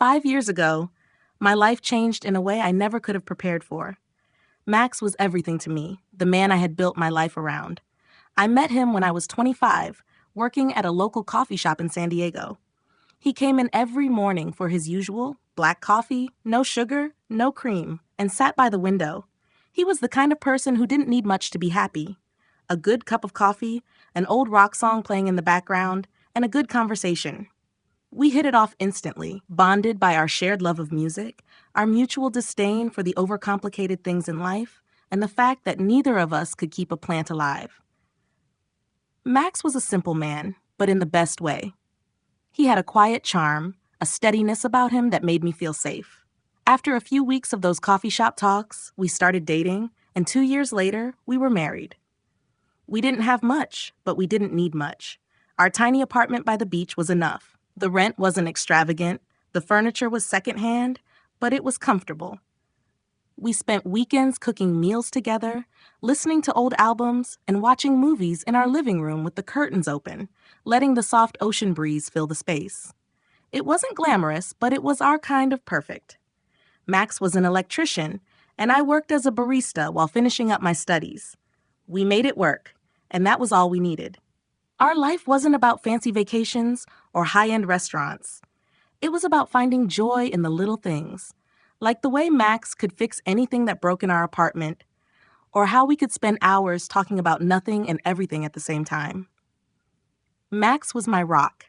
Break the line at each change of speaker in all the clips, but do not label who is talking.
5 years ago, my life changed in a way I never could have prepared for. Max was everything to me, the man I had built my life around. I met him when I was 25, working at a local coffee shop in San Diego. He came in every morning for his usual black coffee, no sugar, no cream, and sat by the window. He was the kind of person who didn't need much to be happy. A good cup of coffee, an old rock song playing in the background, and a good conversation. We hit it off instantly, bonded by our shared love of music, our mutual disdain for the overcomplicated things in life, and the fact that neither of us could keep a plant alive. Max was a simple man, but in the best way. He had a quiet charm, a steadiness about him that made me feel safe. After a few weeks of those coffee shop talks, we started dating, and 2 years later, we were married. We didn't have much, but we didn't need much. Our tiny apartment by the beach was enough. The rent wasn't extravagant, the furniture was secondhand, but it was comfortable. We spent weekends cooking meals together, listening to old albums, and watching movies in our living room with the curtains open, letting the soft ocean breeze fill the space. It wasn't glamorous, but it was our kind of perfect. Max was an electrician, and I worked as a barista while finishing up my studies. We made it work, and that was all we needed. Our life wasn't about fancy vacations or high-end restaurants. It was about finding joy in the little things, like the way Max could fix anything that broke in our apartment, or how we could spend hours talking about nothing and everything at the same time. Max was my rock.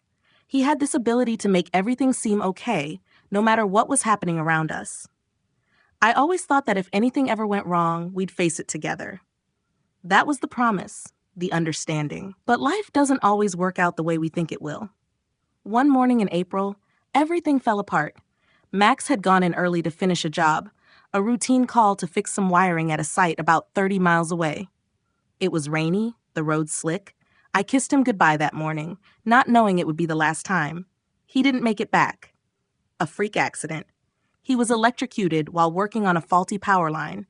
He had this ability to make everything seem okay, no matter what was happening around us. I always thought that if anything ever went wrong, we'd face it together. That was the promise, the understanding. But life doesn't always work out the way we think it will. One morning in April, everything fell apart. Max had gone in early to finish a job, a routine call to fix some wiring at a site about 30 miles away. It was rainy, the road slick. I kissed him goodbye that morning, not knowing it would be the last time. He didn't make it back. A freak accident. He was electrocuted while working on a faulty power line.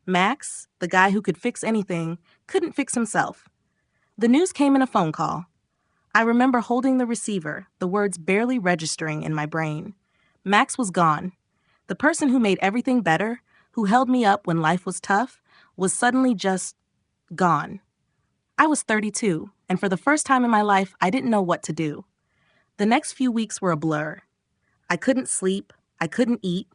Max, the guy who could fix anything, couldn't fix himself. The news came in a phone call. I remember holding the receiver, the words barely registering in my brain. Max was gone. The person who made everything better, who held me up when life was tough, was suddenly just gone. I was 32, and for the first time in my life, I didn't know what to do. The next few weeks were a blur. I couldn't sleep. I couldn't eat.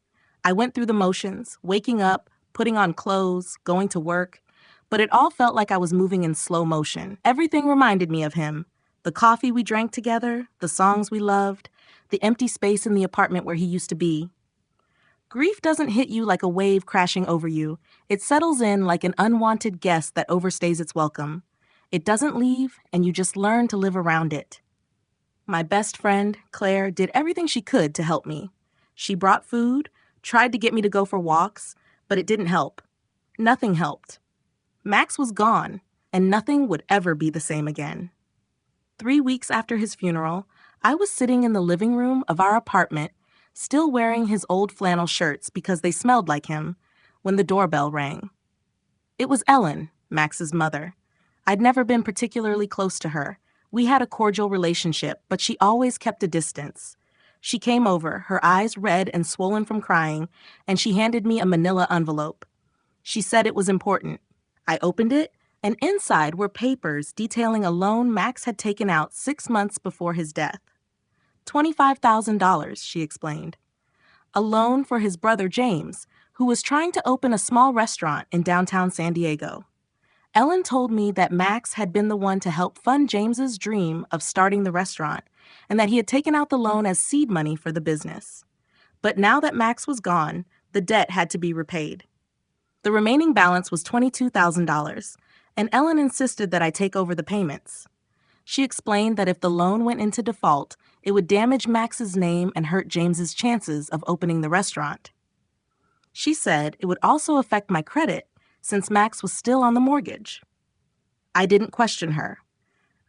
I went through the motions, waking up, putting on clothes, going to work, but it all felt like I was moving in slow motion. Everything reminded me of him. The coffee we drank together, the songs we loved, the empty space in the apartment where he used to be. Grief doesn't hit you like a wave crashing over you. It settles in like an unwanted guest that overstays its welcome. It doesn't leave, and you just learn to live around it. My best friend, Claire, did everything she could to help me. She brought food, tried to get me to go for walks, but it didn't help. Nothing helped. Max was gone, and nothing would ever be the same again. 3 weeks after his funeral, I was sitting in the living room of our apartment, still wearing his old flannel shirts because they smelled like him, when the doorbell rang. It was Ellen, Max's mother. I'd never been particularly close to her. We had a cordial relationship, but she always kept a distance. She came over, her eyes red and swollen from crying, and she handed me a manila envelope. She said it was important. I opened it, and inside were papers detailing a loan Max had taken out 6 months before his death. $25,000, she explained. A loan for his brother James, who was trying to open a small restaurant in downtown San Diego. Ellen told me that Max had been the one to help fund James's dream of starting the restaurant, and that he had taken out the loan as seed money for the business. But now that Max was gone, the debt had to be repaid. The remaining balance was $22,000, and Ellen insisted that I take over the payments. She explained that if the loan went into default, it would damage Max's name and hurt James's chances of opening the restaurant. She said it would also affect my credit, since Max was still on the mortgage. I didn't question her.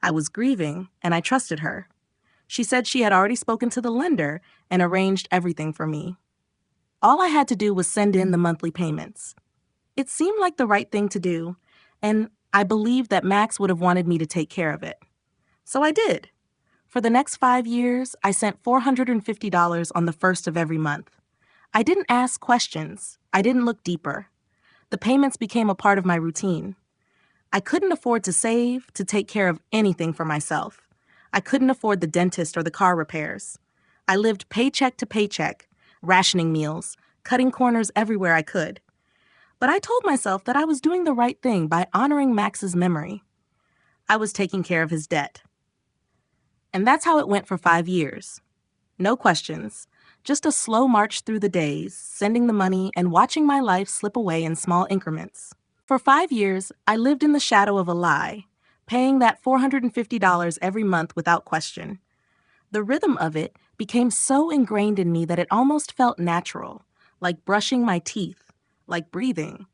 I was grieving, and I trusted her. She said she had already spoken to the lender and arranged everything for me. All I had to do was send in the monthly payments. It seemed like the right thing to do, and I believed that Max would have wanted me to take care of it. So I did. For the next 5 years, I sent $450 on the first of every month. I didn't ask questions. I didn't look deeper. The payments became a part of my routine. I couldn't afford to save, to take care of anything for myself. I couldn't afford the dentist or the car repairs. I lived paycheck to paycheck, rationing meals, cutting corners everywhere I could. But I told myself that I was doing the right thing by honoring Max's memory. I was taking care of his debt. And that's how it went for 5 years. No questions, just a slow march through the days, sending the money and watching my life slip away in small increments. For 5 years, I lived in the shadow of a lie, paying that $450 every month without question. The rhythm of it became so ingrained in me that it almost felt natural, like brushing my teeth, like breathing.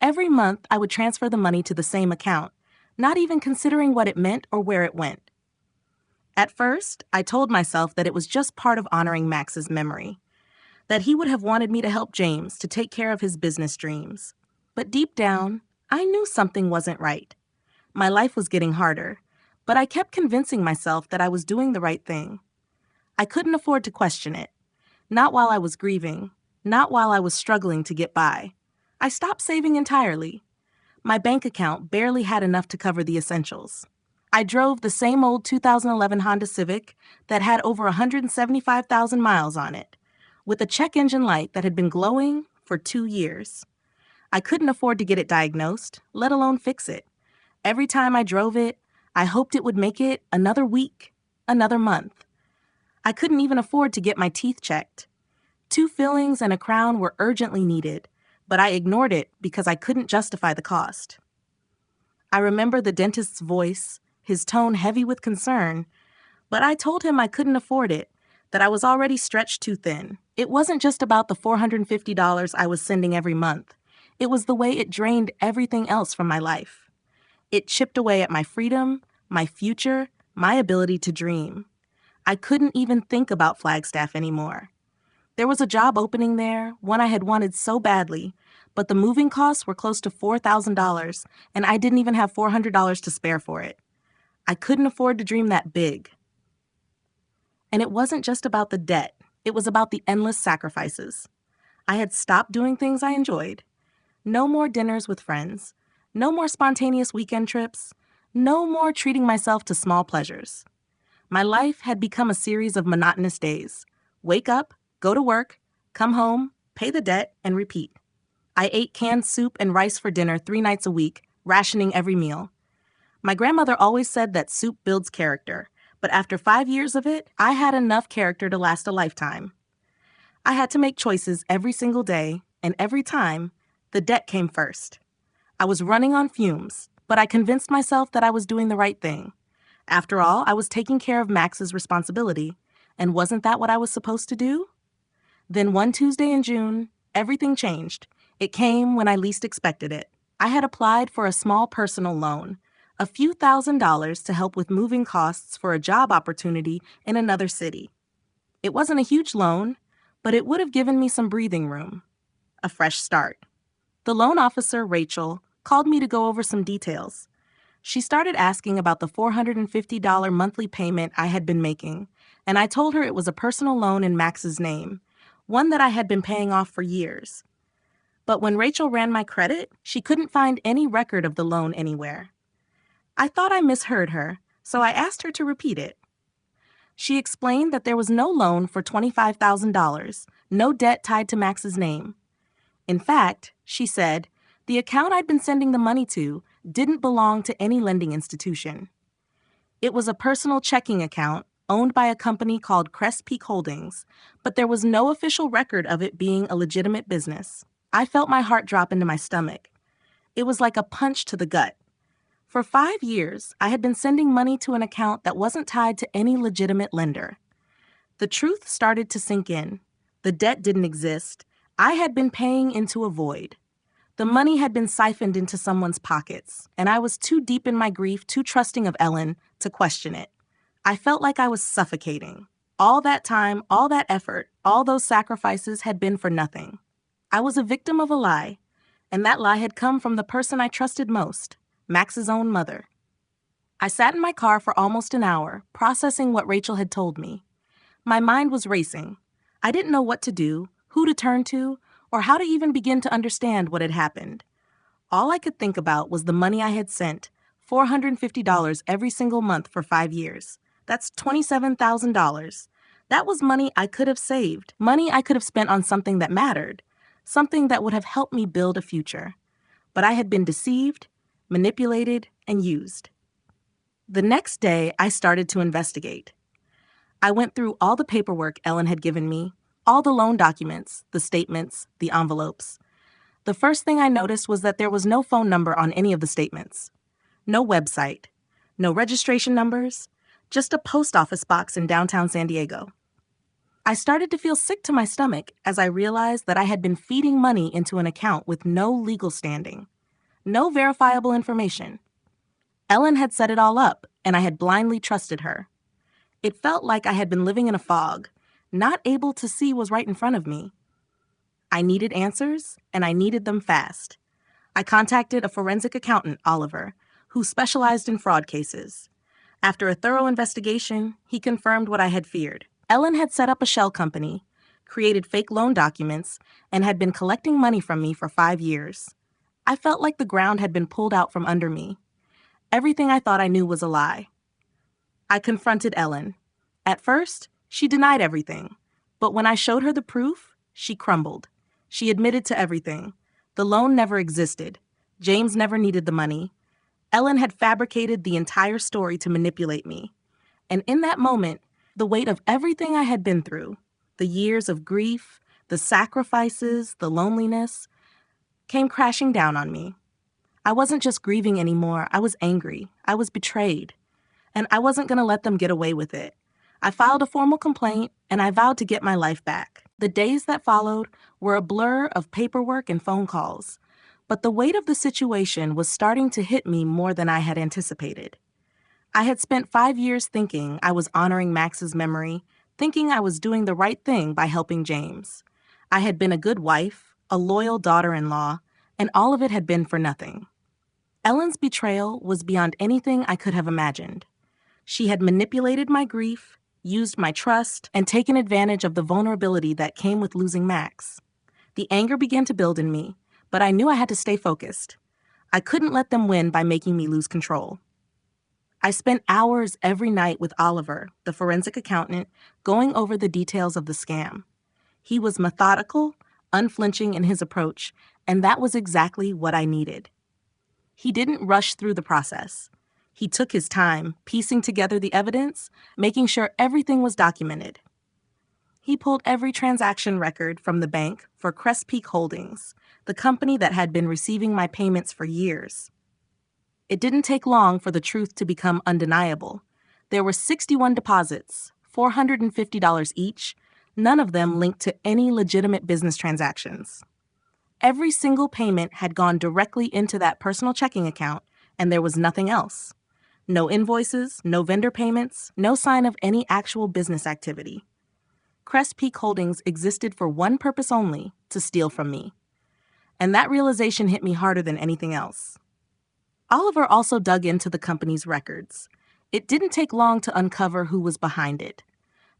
Every month, I would transfer the money to the same account, not even considering what it meant or where it went. At first, I told myself that it was just part of honoring Max's memory, that he would have wanted me to help James to take care of his business dreams. But deep down, I knew something wasn't right. My life was getting harder, but I kept convincing myself that I was doing the right thing. I couldn't afford to question it. Not while I was grieving, not while I was struggling to get by. I stopped saving entirely. My bank account barely had enough to cover the essentials. I drove the same old 2011 Honda Civic that had over 175,000 miles on it, with a check engine light that had been glowing for 2 years. I couldn't afford to get it diagnosed, let alone fix it. Every time I drove it, I hoped it would make it another week, another month. I couldn't even afford to get my teeth checked. 2 fillings and a crown were urgently needed, but I ignored it because I couldn't justify the cost. I remember the dentist's voice, his tone heavy with concern, but I told him I couldn't afford it, that I was already stretched too thin. It wasn't just about the $450 I was sending every month. It was the way it drained everything else from my life. It chipped away at my freedom, my future, my ability to dream. I couldn't even think about Flagstaff anymore. There was a job opening there, one I had wanted so badly, but the moving costs were close to $4,000, and I didn't even have $400 to spare for it. I couldn't afford to dream that big. And it wasn't just about the debt. It was about the endless sacrifices. I had stopped doing things I enjoyed. No more dinners with friends. No more spontaneous weekend trips. No more treating myself to small pleasures. My life had become a series of monotonous days. Wake up, go to work, come home, pay the debt, and repeat. I ate canned soup and rice for dinner 3 nights a week, rationing every meal. My grandmother always said that soup builds character, but after 5 years of it, I had enough character to last a lifetime. I had to make choices every single day, and every time, the debt came first. I was running on fumes, but I convinced myself that I was doing the right thing. After all, I was taking care of Max's responsibility, and wasn't that what I was supposed to do? Then one Tuesday in June, everything changed. It came when I least expected it. I had applied for a small personal loan, a few $1,000s to help with moving costs for a job opportunity in another city. It wasn't a huge loan, but it would have given me some breathing room, a fresh start. The loan officer, Rachel, called me to go over some details. She started asking about the $450 monthly payment I had been making, and I told her it was a personal loan in Max's name, one that I had been paying off for years. But when Rachel ran my credit, she couldn't find any record of the loan anywhere. I thought I misheard her, so I asked her to repeat it. She explained that there was no loan for $25,000, no debt tied to Max's name. In fact, she said, the account I'd been sending the money to didn't belong to any lending institution. It was a personal checking account owned by a company called Crest Peak Holdings, but there was no official record of it being a legitimate business. I felt my heart drop into my stomach. It was like a punch to the gut. For 5 years, I had been sending money to an account that wasn't tied to any legitimate lender. The truth started to sink in. The debt didn't exist. I had been paying into a void. The money had been siphoned into someone's pockets, and I was too deep in my grief, too trusting of Ellen, to question it. I felt like I was suffocating. All that time, all that effort, all those sacrifices had been for nothing. I was a victim of a lie, and that lie had come from the person I trusted most, Max's own mother. I sat in my car for almost an hour, processing what Rachel had told me. My mind was racing. I didn't know what to do, who to turn to, or how to even begin to understand what had happened. All I could think about was the money I had sent, $450 every single month for 5 years. That's $27,000. That was money I could have saved, money I could have spent on something that mattered, something that would have helped me build a future. But I had been deceived, manipulated, and used. The next day, I started to investigate. I went through all the paperwork Ellen had given me, all the loan documents, the statements, the envelopes. The first thing I noticed was that there was no phone number on any of the statements, no website, no registration numbers, just a post office box in downtown San Diego. I started to feel sick to my stomach as I realized that I had been feeding money into an account with no legal standing, no verifiable information. Ellen had set it all up, and I had blindly trusted her. It felt like I had been living in a fog, not able to see what was right in front of me. I needed answers, and I needed them fast. I contacted a forensic accountant, Oliver, who specialized in fraud cases. After a thorough investigation, he confirmed what I had feared. Ellen had set up a shell company, created fake loan documents, and had been collecting money from me for 5 years. I felt like the ground had been pulled out from under me. Everything I thought I knew was a lie. I confronted Ellen. At first, she denied everything, but when I showed her the proof, she crumbled. She admitted to everything. The loan never existed. James never needed the money. Ellen had fabricated the entire story to manipulate me. And in that moment, the weight of everything I had been through, the years of grief, the sacrifices, the loneliness, came crashing down on me. I wasn't just grieving anymore. I was angry. I was betrayed. And I wasn't going to let them get away with it. I filed a formal complaint, and I vowed to get my life back. The days that followed were a blur of paperwork and phone calls, but the weight of the situation was starting to hit me more than I had anticipated. I had spent 5 years thinking I was honoring Max's memory, thinking I was doing the right thing by helping James. I had been a good wife, a loyal daughter-in-law, and all of it had been for nothing. Ellen's betrayal was beyond anything I could have imagined. She had manipulated my grief, used my trust, and taken advantage of the vulnerability that came with losing Max. The anger began to build in me, but I knew I had to stay focused. I couldn't let them win by making me lose control. I spent hours every night with Oliver, the forensic accountant, going over the details of the scam. He was methodical, unflinching in his approach, and that was exactly what I needed. He didn't rush through the process. He took his time, piecing together the evidence, making sure everything was documented. He pulled every transaction record from the bank for Crest Peak Holdings, the company that had been receiving my payments for years. It didn't take long for the truth to become undeniable. There were 61 deposits, $450 each, none of them linked to any legitimate business transactions. Every single payment had gone directly into that personal checking account, and there was nothing else. No invoices, no vendor payments, no sign of any actual business activity. Crest Peak Holdings existed for one purpose only, to steal from me. And that realization hit me harder than anything else. Oliver also dug into the company's records. It didn't take long to uncover who was behind it.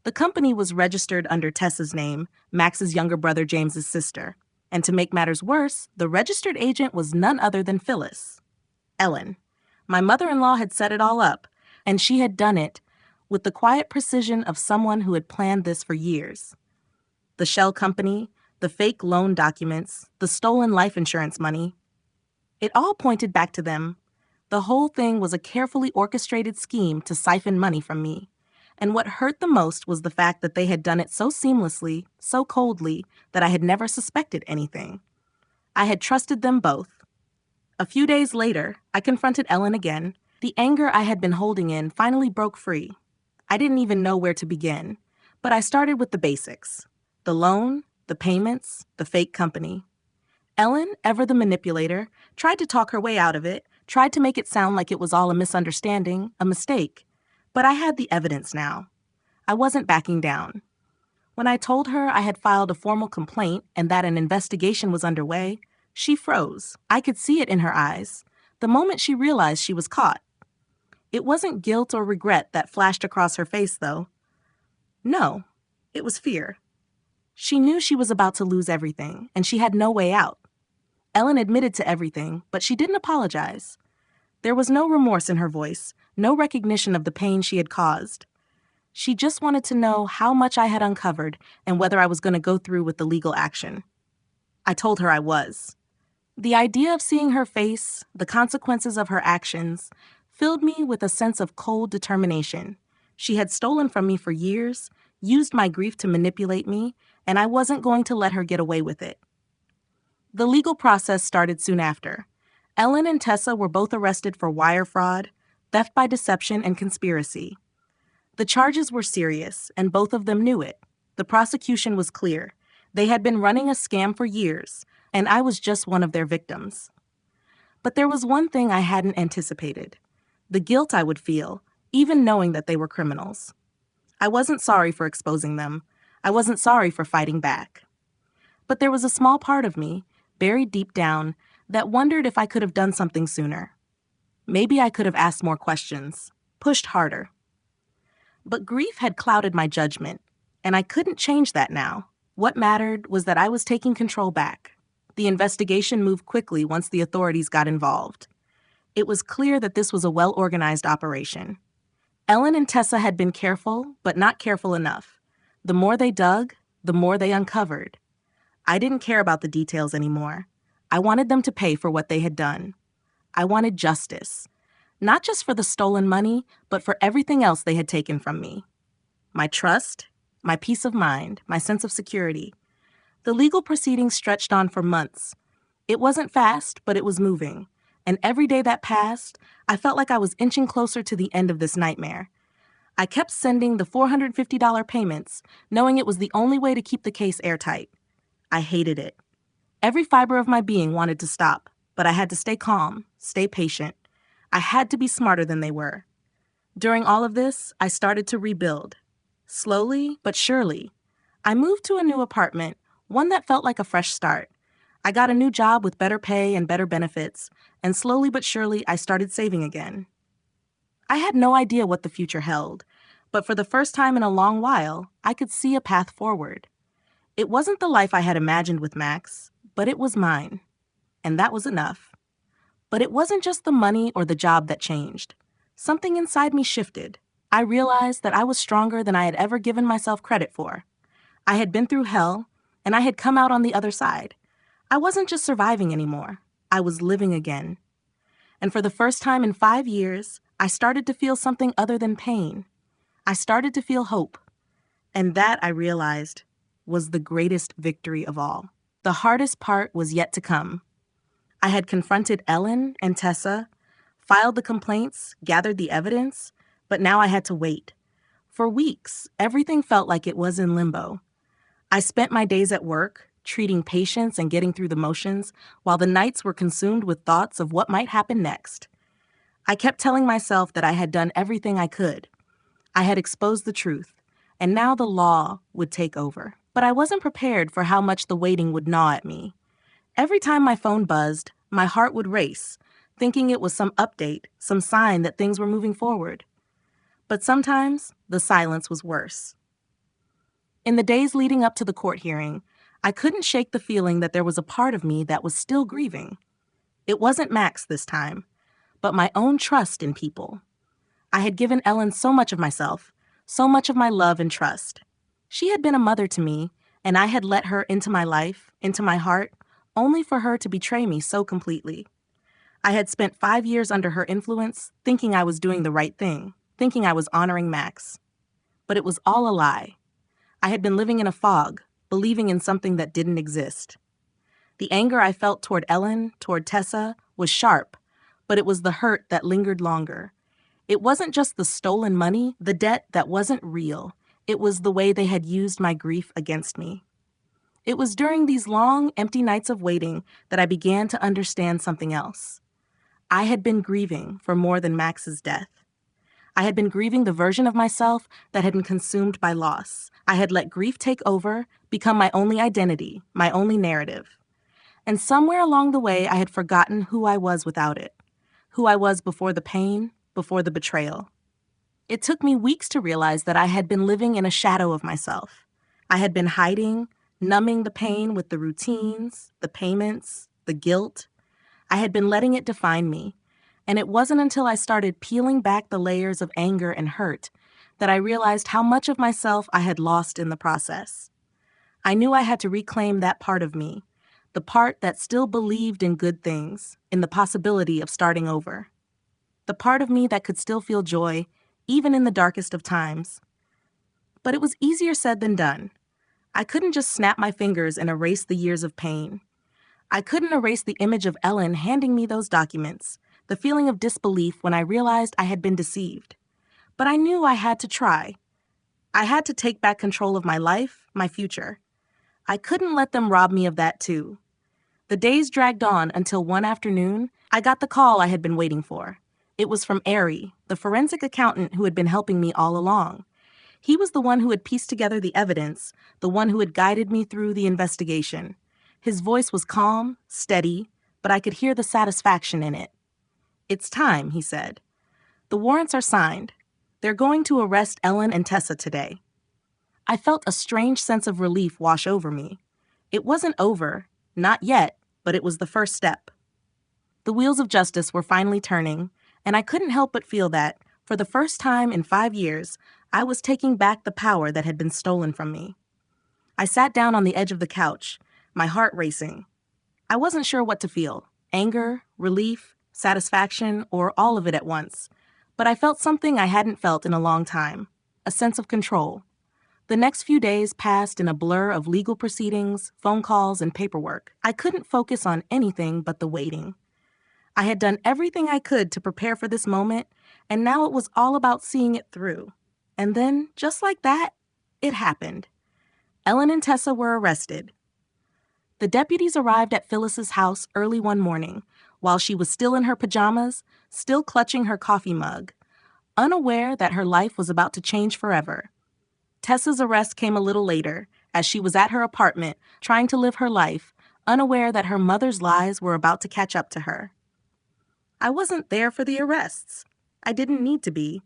The company was registered under Tessa's name, Max's younger brother James's sister. And to make matters worse, the registered agent was none other than Phyllis. Ellen. My mother-in-law had set it all up, and she had done it with the quiet precision of someone who had planned this for years. The shell company, the fake loan documents, the stolen life insurance money. It all pointed back to them. The whole thing was a carefully orchestrated scheme to siphon money from me. And what hurt the most was the fact that they had done it so seamlessly, so coldly, that I had never suspected anything. I had trusted them both. A few days later, I confronted Ellen again. The anger I had been holding in finally broke free. I didn't even know where to begin, but I started with the basics. The loan, the payments, the fake company. Ellen, ever the manipulator, tried to talk her way out of it, tried to make it sound like it was all a misunderstanding, a mistake. But I had the evidence now. I wasn't backing down. When I told her I had filed a formal complaint and that an investigation was underway, she froze. I could see it in her eyes, the moment she realized she was caught. It wasn't guilt or regret that flashed across her face, though. No, it was fear. She knew she was about to lose everything, and she had no way out. Ellen admitted to everything, but she didn't apologize. There was no remorse in her voice, no recognition of the pain she had caused. She just wanted to know how much I had uncovered and whether I was going to go through with the legal action. I told her I was. The idea of seeing her face, the consequences of her actions, filled me with a sense of cold determination. She had stolen from me for years, used my grief to manipulate me, and I wasn't going to let her get away with it. The legal process started soon after. Ellen and Tessa were both arrested for wire fraud, theft by deception, and conspiracy. The charges were serious, and both of them knew it. The prosecution was clear. They had been running a scam for years, and I was just one of their victims. But there was one thing I hadn't anticipated: the guilt I would feel, even knowing that they were criminals. I wasn't sorry for exposing them. I wasn't sorry for fighting back. But there was a small part of me, buried deep down, that wondered if I could have done something sooner. Maybe I could have asked more questions, pushed harder. But grief had clouded my judgment, and I couldn't change that now. What mattered was that I was taking control back. The investigation moved quickly once the authorities got involved. It was clear that this was a well-organized operation. Ellen and Tessa had been careful, but not careful enough. The more they dug, the more they uncovered. I didn't care about the details anymore. I wanted them to pay for what they had done. I wanted justice. Not just for the stolen money, but for everything else they had taken from me. My trust, my peace of mind, my sense of security. The legal proceedings stretched on for months. It wasn't fast, but it was moving. And every day that passed, I felt like I was inching closer to the end of this nightmare. I kept sending the $450 payments, knowing it was the only way to keep the case airtight. I hated it. Every fiber of my being wanted to stop, but I had to stay calm, stay patient. I had to be smarter than they were. During all of this, I started to rebuild. Slowly, but surely. I moved to a new apartment, one that felt like a fresh start. I got a new job with better pay and better benefits, and slowly but surely, I started saving again. I had no idea what the future held, but for the first time in a long while, I could see a path forward. It wasn't the life I had imagined with Max, but it was mine. And that was enough. But it wasn't just the money or the job that changed. Something inside me shifted. I realized that I was stronger than I had ever given myself credit for. I had been through hell, and I had come out on the other side. I wasn't just surviving anymore. I was living again. And for the first time in 5 years, I started to feel something other than pain. I started to feel hope. And that, I realized, was the greatest victory of all. The hardest part was yet to come. I had confronted Ellen and Tessa, filed the complaints, gathered the evidence, but now I had to wait. For weeks, everything felt like it was in limbo. I spent my days at work, treating patients and getting through the motions, while the nights were consumed with thoughts of what might happen next. I kept telling myself that I had done everything I could. I had exposed the truth, and now the law would take over. But I wasn't prepared for how much the waiting would gnaw at me. Every time my phone buzzed, my heart would race, thinking it was some update, some sign that things were moving forward. But sometimes, the silence was worse. In the days leading up to the court hearing, I couldn't shake the feeling that there was a part of me that was still grieving. It wasn't Max this time, but my own trust in people. I had given Ellen so much of myself, so much of my love and trust. She had been a mother to me, and I had let her into my life, into my heart, only for her to betray me so completely. I had spent 5 years under her influence, thinking I was doing the right thing, thinking I was honoring Max. But it was all a lie. I had been living in a fog, believing in something that didn't exist. The anger I felt toward Ellen, toward Tessa, was sharp, but it was the hurt that lingered longer. It wasn't just the stolen money, the debt that wasn't real. It was the way they had used my grief against me. It was during these long, empty nights of waiting that I began to understand something else. I had been grieving for more than Max's death. I had been grieving the version of myself that had been consumed by loss. I had let grief take over, become my only identity, my only narrative. And somewhere along the way, I had forgotten who I was without it, who I was before the pain, before the betrayal. It took me weeks to realize that I had been living in a shadow of myself. I had been hiding, numbing the pain with the routines, the payments, the guilt. I had been letting it define me, and it wasn't until I started peeling back the layers of anger and hurt that I realized how much of myself I had lost in the process. I knew I had to reclaim that part of me, the part that still believed in good things, in the possibility of starting over. The part of me that could still feel joy, even in the darkest of times. But it was easier said than done. I couldn't just snap my fingers and erase the years of pain. I couldn't erase the image of Ellen handing me those documents, the feeling of disbelief when I realized I had been deceived. But I knew I had to try. I had to take back control of my life, my future. I couldn't let them rob me of that too. The days dragged on until one afternoon, I got the call I had been waiting for. It was from Ari, the forensic accountant who had been helping me all along. He was the one who had pieced together the evidence, the one who had guided me through the investigation. His voice was calm, steady, but I could hear the satisfaction in it. "It's time," he said. "The warrants are signed. They're going to arrest Ellen and Tessa today." I felt a strange sense of relief wash over me. It wasn't over, not yet, but it was the first step. The wheels of justice were finally turning, and I couldn't help but feel that, for the first time in 5 years, I was taking back the power that had been stolen from me. I sat down on the edge of the couch, my heart racing. I wasn't sure what to feel: anger, relief, satisfaction, or all of it at once. But I felt something I hadn't felt in a long time: a sense of control. The next few days passed in a blur of legal proceedings, phone calls, and paperwork. I couldn't focus on anything but the waiting. I had done everything I could to prepare for this moment, and now it was all about seeing it through. And then, just like that, it happened. Ellen and Tessa were arrested. The deputies arrived at Phyllis's house early one morning, while she was still in her pajamas, still clutching her coffee mug, unaware that her life was about to change forever. Tessa's arrest came a little later, as she was at her apartment, trying to live her life, unaware that her mother's lies were about to catch up to her. I wasn't there for the arrests. I didn't need to be.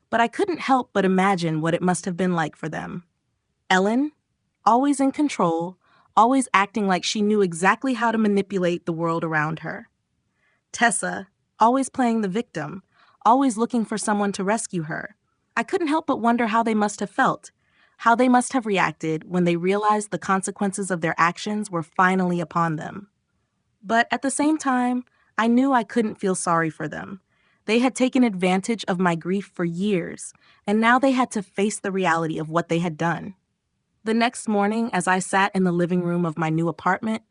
But I couldn't help but imagine what it must have been like for them. Ellen, always in control, always acting like she knew exactly how to manipulate the world around her. Tessa, always playing the victim, always looking for someone to rescue her. I couldn't help but wonder how they must have felt, how they must have reacted when they realized the consequences of their actions were finally upon them. But at the same time, I knew I couldn't feel sorry for them. They had taken advantage of my grief for years, and now they had to face the reality of what they had done. The next morning, as I sat in the living room of my new apartment,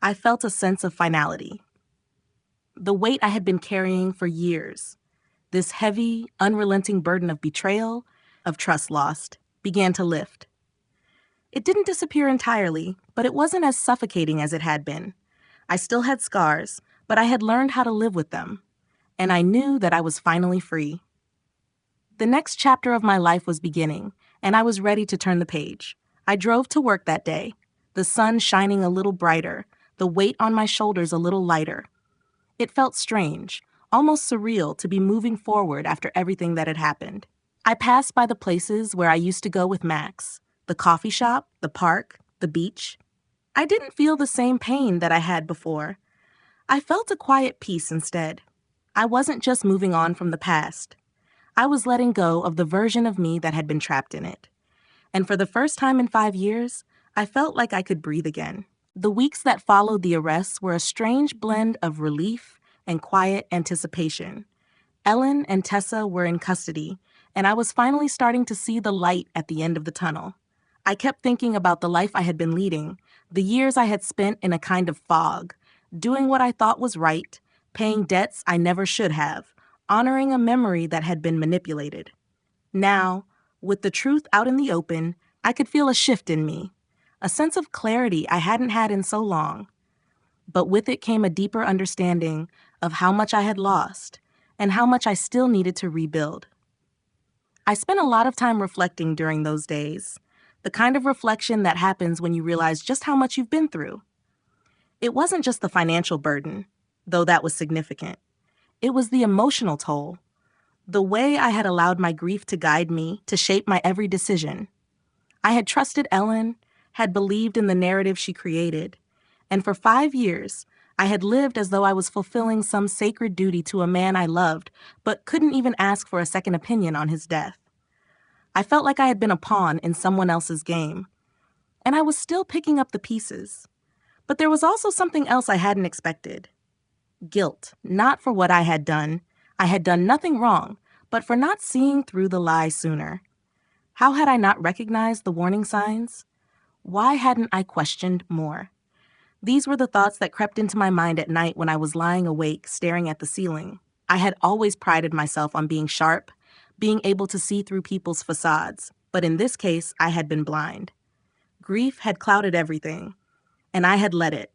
I felt a sense of finality. The weight I had been carrying for years, this heavy, unrelenting burden of betrayal, of trust lost, began to lift. It didn't disappear entirely, but it wasn't as suffocating as it had been. I still had scars, but I had learned how to live with them, and I knew that I was finally free. The next chapter of my life was beginning, and I was ready to turn the page. I drove to work that day, the sun shining a little brighter, the weight on my shoulders a little lighter. It felt strange, almost surreal, to be moving forward after everything that had happened. I passed by the places where I used to go with Max, the coffee shop, the park, the beach. I didn't feel the same pain that I had before. I felt a quiet peace instead. I wasn't just moving on from the past. I was letting go of the version of me that had been trapped in it. And for the first time in 5 years, I felt like I could breathe again. The weeks that followed the arrests were a strange blend of relief and quiet anticipation. Ellen and Tessa were in custody, and I was finally starting to see the light at the end of the tunnel. I kept thinking about the life I had been leading, the years I had spent in a kind of fog, doing what I thought was right, paying debts I never should have, honoring a memory that had been manipulated. Now, with the truth out in the open, I could feel a shift in me, a sense of clarity I hadn't had in so long. But with it came a deeper understanding of how much I had lost and how much I still needed to rebuild. I spent a lot of time reflecting during those days, the kind of reflection that happens when you realize just how much you've been through. It wasn't just the financial burden, though that was significant. It was the emotional toll, The way I had allowed my grief to guide me, to shape my every decision. I had trusted Ellen, had believed in the narrative she created, and for 5 years, I had lived as though I was fulfilling some sacred duty to a man I loved, but couldn't even ask for a second opinion on his death. I felt like I had been a pawn in someone else's game, and I was still picking up the pieces. But there was also something else I hadn't expected. Guilt, not for what I had done. I had done nothing wrong, but for not seeing through the lie sooner. How had I not recognized the warning signs? Why hadn't I questioned more? These were the thoughts that crept into my mind at night when I was lying awake, staring at the ceiling. I had always prided myself on being sharp, being able to see through people's facades, but in this case, I had been blind. Grief had clouded everything, and I had let it.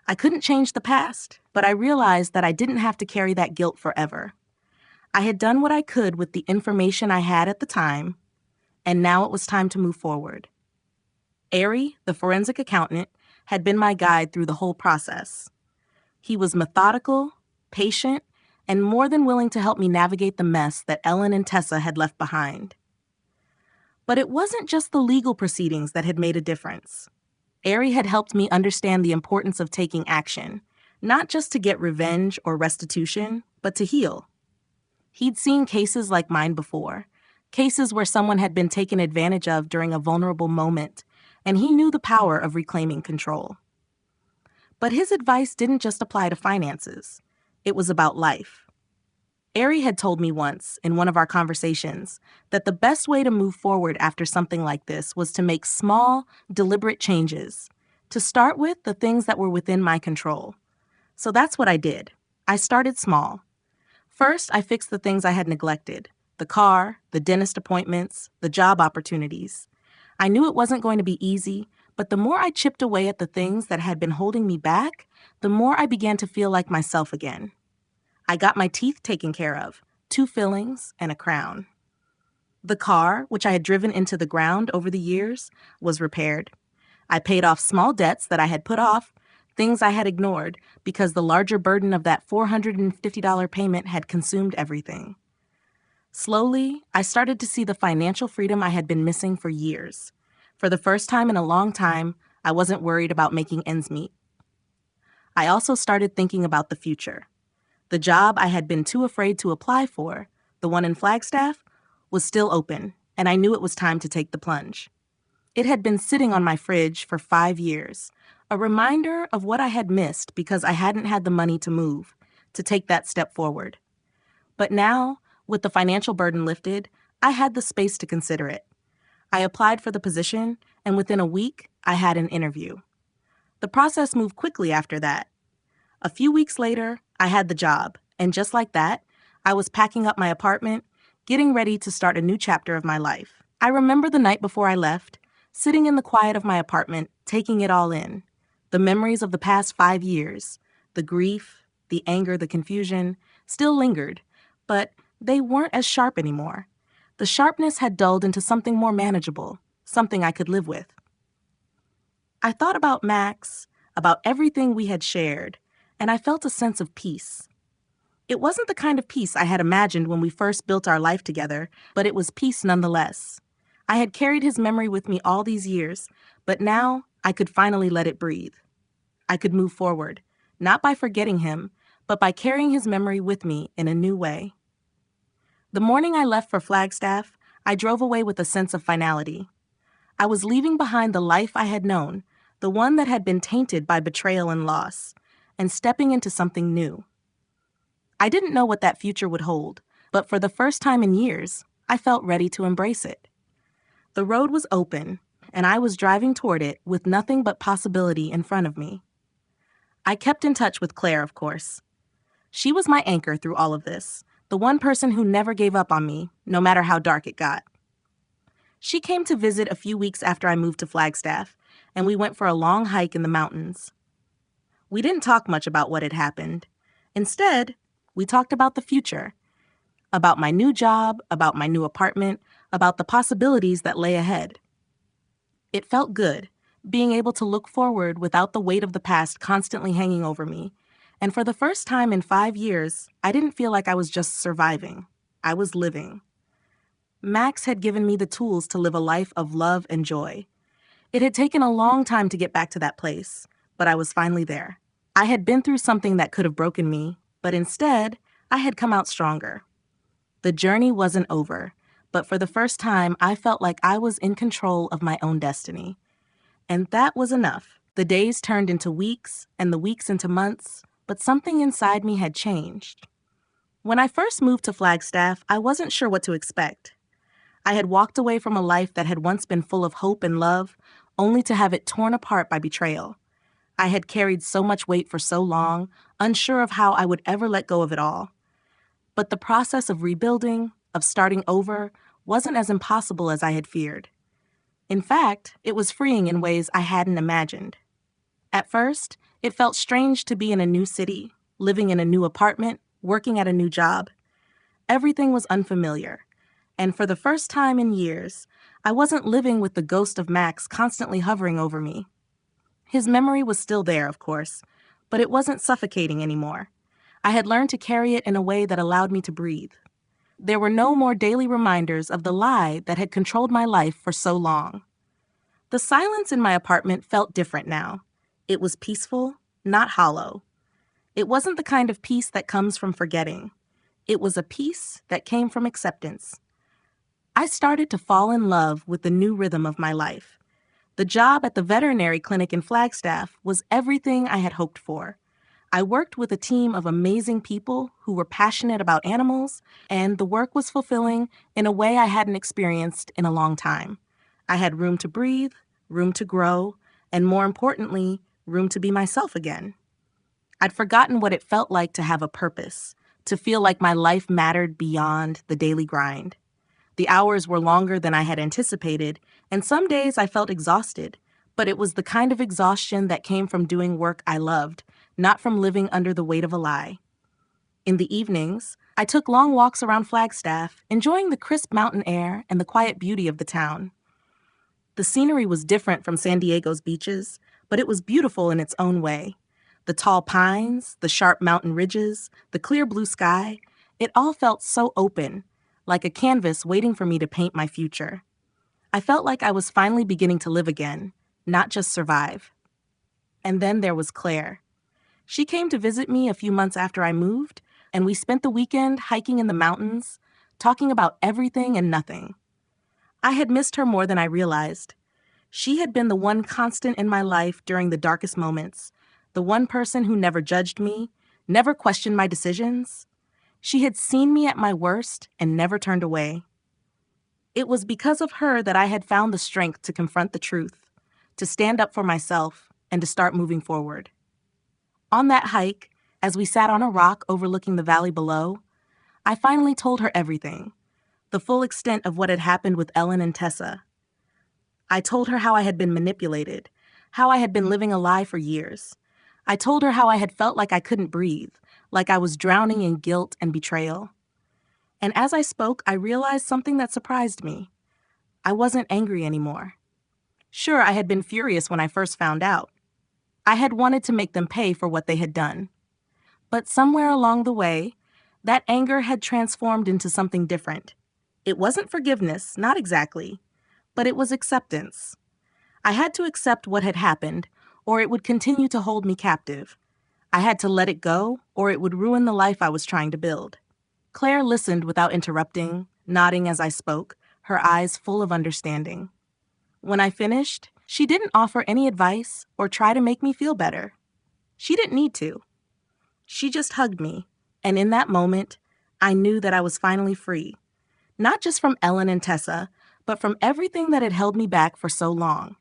I couldn't change the past, but I realized that I didn't have to carry that guilt forever. I had done what I could with the information I had at the time, and now it was time to move forward. Ari, the forensic accountant, had been my guide through the whole process. He was methodical, patient, and more than willing to help me navigate the mess that Ellen and Tessa had left behind. But it wasn't just the legal proceedings that had made a difference. Ari had helped me understand the importance of taking action, not just to get revenge or restitution, but to heal. He'd seen cases like mine before, cases where someone had been taken advantage of during a vulnerable moment, and he knew the power of reclaiming control. But his advice didn't just apply to finances. It was about life. Ari had told me once, in one of our conversations, that the best way to move forward after something like this was to make small, deliberate changes, to start with the things that were within my control. So that's what I did. I started small. First, I fixed the things I had neglected: the car, the dentist appointments, the job opportunities. I knew it wasn't going to be easy, but the more I chipped away at the things that had been holding me back, the more I began to feel like myself again. I got my teeth taken care of, 2 fillings and a crown. The car, which I had driven into the ground over the years, was repaired. I paid off small debts that I had put off, things I had ignored, because the larger burden of that $450 payment had consumed everything. Slowly, I started to see the financial freedom I had been missing for years. For the first time in a long time, I wasn't worried about making ends meet. I also started thinking about the future. The job I had been too afraid to apply for, the one in Flagstaff, was still open, and I knew it was time to take the plunge. It had been sitting on my fridge for 5 years, a reminder of what I had missed because I hadn't had the money to move, to take that step forward. But now, with the financial burden lifted, I had the space to consider it. I applied for the position, and within a week, I had an interview. The process moved quickly after that. A few weeks later, I had the job, and just like that, I was packing up my apartment, getting ready to start a new chapter of my life. I remember the night before I left, sitting in the quiet of my apartment, taking it all in. The memories of the past 5 years, the grief, the anger, the confusion, still lingered, but they weren't as sharp anymore. The sharpness had dulled into something more manageable, something I could live with. I thought about Max, about everything we had shared, and I felt a sense of peace. It wasn't the kind of peace I had imagined when we first built our life together, but it was peace nonetheless. I had carried his memory with me all these years, but now I could finally let it breathe. I could move forward, not by forgetting him, but by carrying his memory with me in a new way. The morning I left for Flagstaff, I drove away with a sense of finality. I was leaving behind the life I had known, the one that had been tainted by betrayal and loss, and stepping into something new. I didn't know what that future would hold, but for the first time in years, I felt ready to embrace it. The road was open, and I was driving toward it with nothing but possibility in front of me. I kept in touch with Claire, of course. She was my anchor through all of this, the one person who never gave up on me, no matter how dark it got. She came to visit a few weeks after I moved to Flagstaff, and we went for a long hike in the mountains. We didn't talk much about what had happened. Instead, we talked about the future, about my new job, about my new apartment, about the possibilities that lay ahead. It felt good, being able to look forward without the weight of the past constantly hanging over me. And for the first time in 5 years, I didn't feel like I was just surviving. I was living. Max had given me the tools to live a life of love and joy. It had taken a long time to get back to that place, but I was finally there. I had been through something that could have broken me, but instead, I had come out stronger. The journey wasn't over, but for the first time, I felt like I was in control of my own destiny. And that was enough. The days turned into weeks, and the weeks into months, but something inside me had changed. When I first moved to Flagstaff, I wasn't sure what to expect. I had walked away from a life that had once been full of hope and love, only to have it torn apart by betrayal. I had carried so much weight for so long, unsure of how I would ever let go of it all. But the process of rebuilding, of starting over, wasn't as impossible as I had feared. In fact, it was freeing in ways I hadn't imagined. At first, it felt strange to be in a new city, living in a new apartment, working at a new job. Everything was unfamiliar, and for the first time in years, I wasn't living with the ghost of Max constantly hovering over me. His memory was still there, of course, but it wasn't suffocating anymore. I had learned to carry it in a way that allowed me to breathe. There were no more daily reminders of the lie that had controlled my life for so long. The silence in my apartment felt different now. It was peaceful, not hollow. It wasn't the kind of peace that comes from forgetting. It was a peace that came from acceptance. I started to fall in love with the new rhythm of my life. The job at the veterinary clinic in Flagstaff was everything I had hoped for. I worked with a team of amazing people who were passionate about animals, and the work was fulfilling in a way I hadn't experienced in a long time. I had room to breathe, room to grow, and more importantly, room to be myself again. I'd forgotten what it felt like to have a purpose, to feel like my life mattered beyond the daily grind. The hours were longer than I had anticipated, and some days I felt exhausted, but it was the kind of exhaustion that came from doing work I loved, not from living under the weight of a lie. In the evenings, I took long walks around Flagstaff, enjoying the crisp mountain air and the quiet beauty of the town. The scenery was different from San Diego's beaches, but it was beautiful in its own way. The tall pines, the sharp mountain ridges, the clear blue sky, it all felt so open, like a canvas waiting for me to paint my future. I felt like I was finally beginning to live again, not just survive. And then there was Claire. She came to visit me a few months after I moved, and we spent the weekend hiking in the mountains, talking about everything and nothing. I had missed her more than I realized. She had been the one constant in my life during the darkest moments, the one person who never judged me, never questioned my decisions. She had seen me at my worst and never turned away. It was because of her that I had found the strength to confront the truth, to stand up for myself, and to start moving forward. On that hike, as we sat on a rock overlooking the valley below, I finally told her everything, the full extent of what had happened with Ellen and Tessa. I told her how I had been manipulated, how I had been living a lie for years. I told her how I had felt like I couldn't breathe, like I was drowning in guilt and betrayal. And as I spoke, I realized something that surprised me. I wasn't angry anymore. Sure, I had been furious when I first found out. I had wanted to make them pay for what they had done. But somewhere along the way, that anger had transformed into something different. It wasn't forgiveness, not exactly, but it was acceptance. I had to accept what had happened, or it would continue to hold me captive. I had to let it go, or it would ruin the life I was trying to build. Claire listened without interrupting, nodding as I spoke, her eyes full of understanding. When I finished, she didn't offer any advice or try to make me feel better. She didn't need to. She just hugged me, and in that moment, I knew that I was finally free. Not just from Ellen and Tessa, but from everything that had held me back for so long.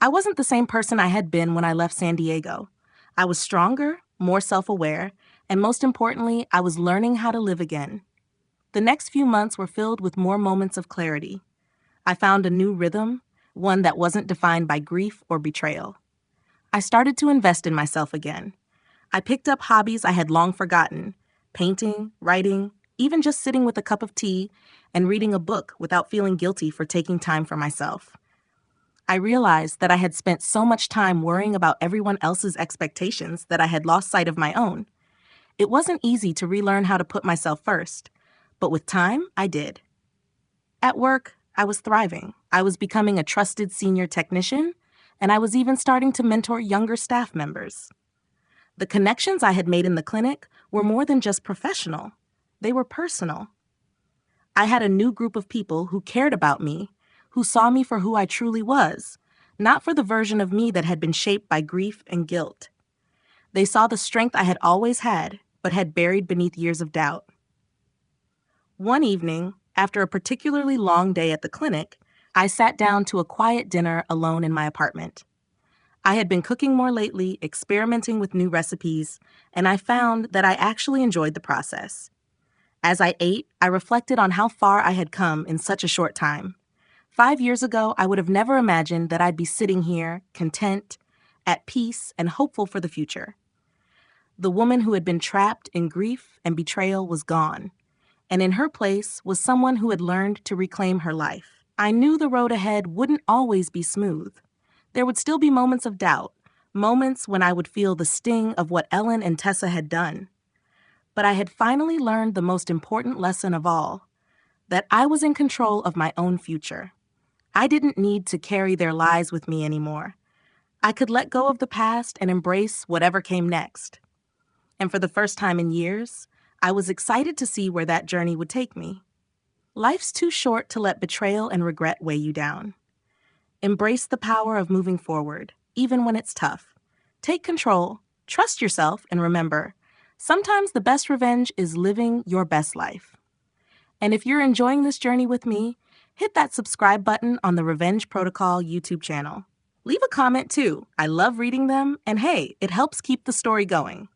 I wasn't the same person I had been when I left San Diego. I was stronger, more self-aware, and most importantly, I was learning how to live again. The next few months were filled with more moments of clarity. I found a new rhythm, one that wasn't defined by grief or betrayal. I started to invest in myself again. I picked up hobbies I had long forgotten, painting, writing, even just sitting with a cup of tea and reading a book without feeling guilty for taking time for myself. I realized that I had spent so much time worrying about everyone else's expectations that I had lost sight of my own. It wasn't easy to relearn how to put myself first, but with time, I did. At work, I was thriving. I was becoming a trusted senior technician, and I was even starting to mentor younger staff members. The connections I had made in the clinic were more than just professional. They were personal. I had a new group of people who cared about me, who saw me for who I truly was, not for the version of me that had been shaped by grief and guilt. They saw the strength I had always had, but had buried beneath years of doubt. One evening, after a particularly long day at the clinic, I sat down to a quiet dinner alone in my apartment. I had been cooking more lately, experimenting with new recipes, and I found that I actually enjoyed the process. As I ate, I reflected on how far I had come in such a short time. 5 years ago, I would have never imagined that I'd be sitting here, content, at peace, and hopeful for the future. The woman who had been trapped in grief and betrayal was gone, and in her place was someone who had learned to reclaim her life. I knew the road ahead wouldn't always be smooth. There would still be moments of doubt, moments when I would feel the sting of what Ellen and Tessa had done. But I had finally learned the most important lesson of all, that I was in control of my own future. I didn't need to carry their lies with me anymore. I could let go of the past and embrace whatever came next. And for the first time in years, I was excited to see where that journey would take me. Life's too short to let betrayal and regret weigh you down. Embrace the power of moving forward, even when it's tough. Take control, trust yourself, and remember, sometimes the best revenge is living your best life. And if you're enjoying this journey with me, hit that subscribe button on the Revenge Protocol YouTube channel. Leave a comment too. I love reading them, and hey, it helps keep the story going.